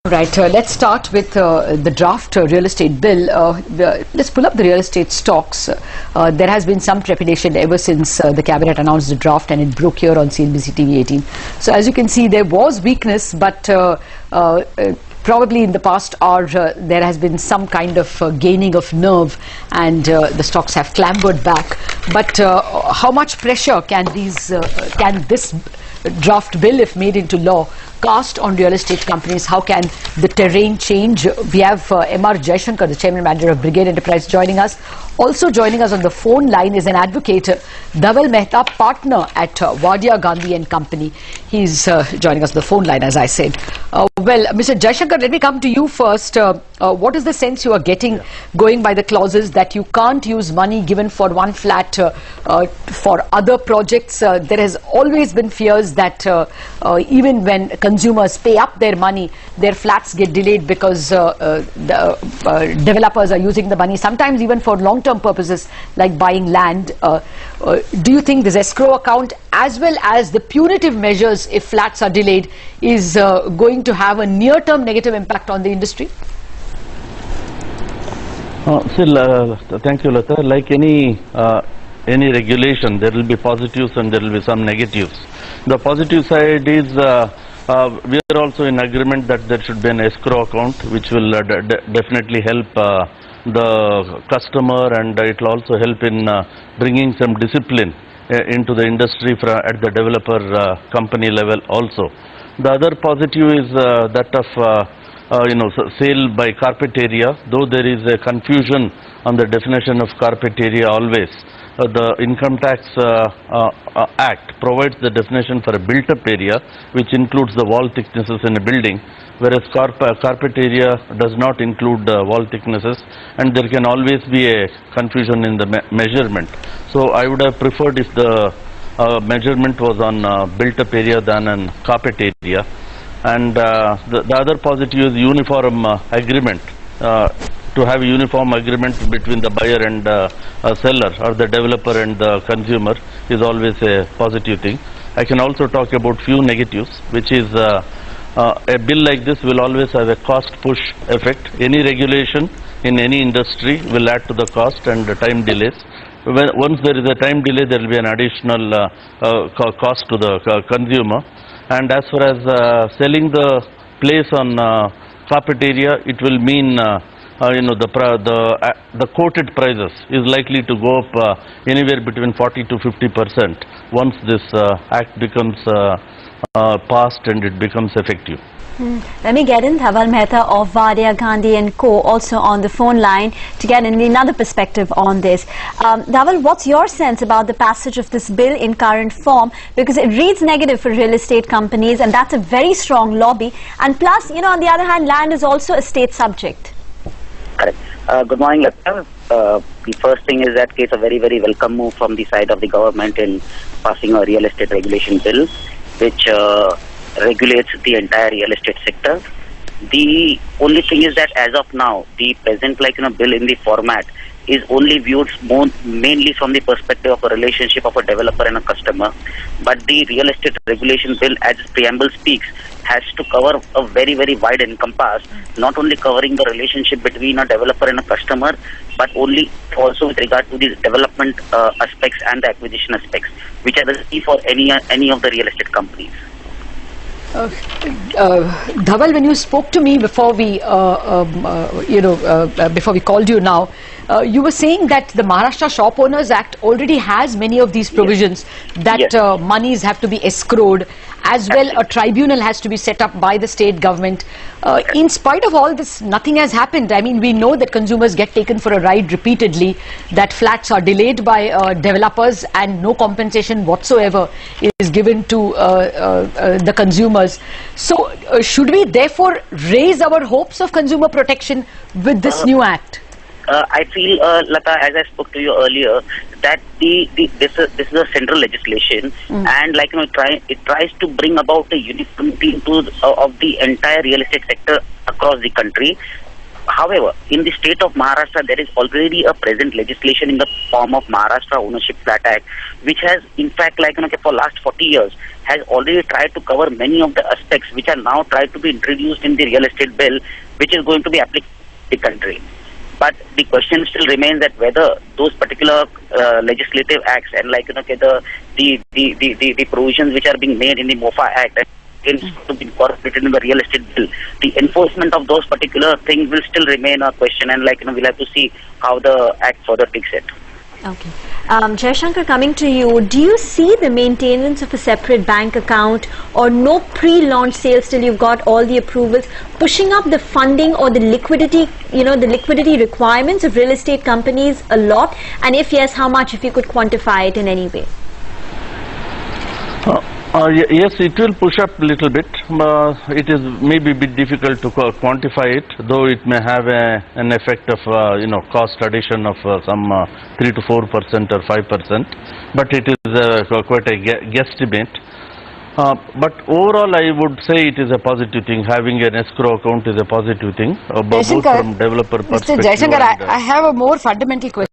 Right, let's start with the draft real estate bill. Let's pull up the real estate stocks. There has been some trepidation ever since the cabinet announced the draft and it broke here on CNBC TV 18. So as you can see, there was weakness, but probably in the past hour there has been some kind of gaining of nerve, and the stocks have clambered back. But how much pressure can this draft bill, if made into law, cast on real estate companies? How can the terrain change? We have M.R. Jaishankar, the Chairman Manager of Brigade Enterprise, joining us. Also joining us on the phone line is an advocate, Dhaval Mehta, partner at Wadia Gandhi and Company. He's joining us on the phone line, as I said. Well, Mr. Jaishankar, let me come to you first. What is the sense you are getting going by the clauses that you can't use money given for one flat for other projects? There has always been fears that even when consumers pay up their money, their flats get delayed because the developers are using the money, sometimes even for long-term purposes like buying land. Do you think this escrow account, as well as the punitive measures if flats are delayed, is going to have a near-term negative impact on the industry? Thank you, Lata. Like any regulation, there will be positives and there will be some negatives. The positive side is we are also in agreement that there should be an escrow account, which will definitely help the customer, and it will also help in bringing some discipline into the industry at the developer company level also. The other positive is that of sale by carpet area. Though there is a confusion on the definition of carpet area always, the Income Tax Act provides the definition for a built-up area, which includes the wall thicknesses in a building, whereas carpet area does not include wall thicknesses, and there can always be a confusion in the measurement. So I would have preferred if the measurement was on built-up area than on carpet area. And the other positive is uniform agreement. To have a uniform agreement between the buyer and seller, or the developer and the consumer, is always a positive thing. I can also talk about few negatives, which is a bill like this will always have a cost push effect. Any regulation in any industry will add to the cost and the time delays. Once there is a time delay, there will be an additional cost to the consumer. And as far as selling the place on carpet area, it will mean the quoted prices is likely to go up anywhere between 40 to 50% once this act becomes passed and it becomes effective. Let me get in Dhaval Mehta of Wadia Gandhi and Co. also on the phone line to get in another perspective on this. Dhaval, what's your sense about the passage of this bill in current form? Because it reads negative for real estate companies, and that's a very strong lobby. And plus, on the other hand, land is also a state subject. Correct. Good morning, Lata. The first thing is that it's a very, very welcome move from the side of the government in passing a real estate regulation bill, which regulates the entire real estate sector. The only thing is that as of now, the present bill in the format is only viewed mainly from the perspective of a relationship of a developer and a customer. But the real estate regulation bill, as its preamble speaks, has to cover a very, very wide encompass, not only covering the relationship between a developer and a customer, but also with regard to the development aspects and the acquisition aspects, which are the key for any of the real estate companies. Dhaval, when you spoke to me before we, before we called you now, you were saying that the Maharashtra Shop Owners Act already has many of these provisions, that monies have to be escrowed. As well, a tribunal has to be set up by the state government. In spite of all this, nothing has happened. I mean, we know that consumers get taken for a ride repeatedly, that flats are delayed by developers and no compensation whatsoever is given to the consumers. So, should we therefore raise our hopes of consumer protection with this new act? I feel, Lata, as I spoke to you earlier, that this is a central legislation, and it tries to bring about a uniformity of the entire real estate sector across the country. However, in the state of Maharashtra, there is already a present legislation in the form of Maharashtra Ownership Flat Act, which has, in fact, for last 40 years, has already tried to cover many of the aspects which are now tried to be introduced in the real estate bill, which is going to be applicable to the country. But the question still remains that whether those particular legislative acts and the provisions which are being made in the MOFA Act to be incorporated in the real estate bill, the enforcement of those particular things will still remain a question, and we'll have to see how the act further takes it. Okay. Jaishankar, coming to you, do you see the maintenance of a separate bank account or no pre-launch sales till you've got all the approvals pushing up the funding or the liquidity, the liquidity requirements of real estate companies a lot? And if yes, how much, if you could quantify it in any way? Yes, it will push up a little bit. It is maybe a bit difficult to quantify it, though it may have an effect of cost addition of some 3 to 4% or 5%. But it is quite a guesstimate. But overall, I would say it is a positive thing. Having an escrow account is a positive thing, both from developer perspective. Mr. Jaishankar, I have a more fundamental question.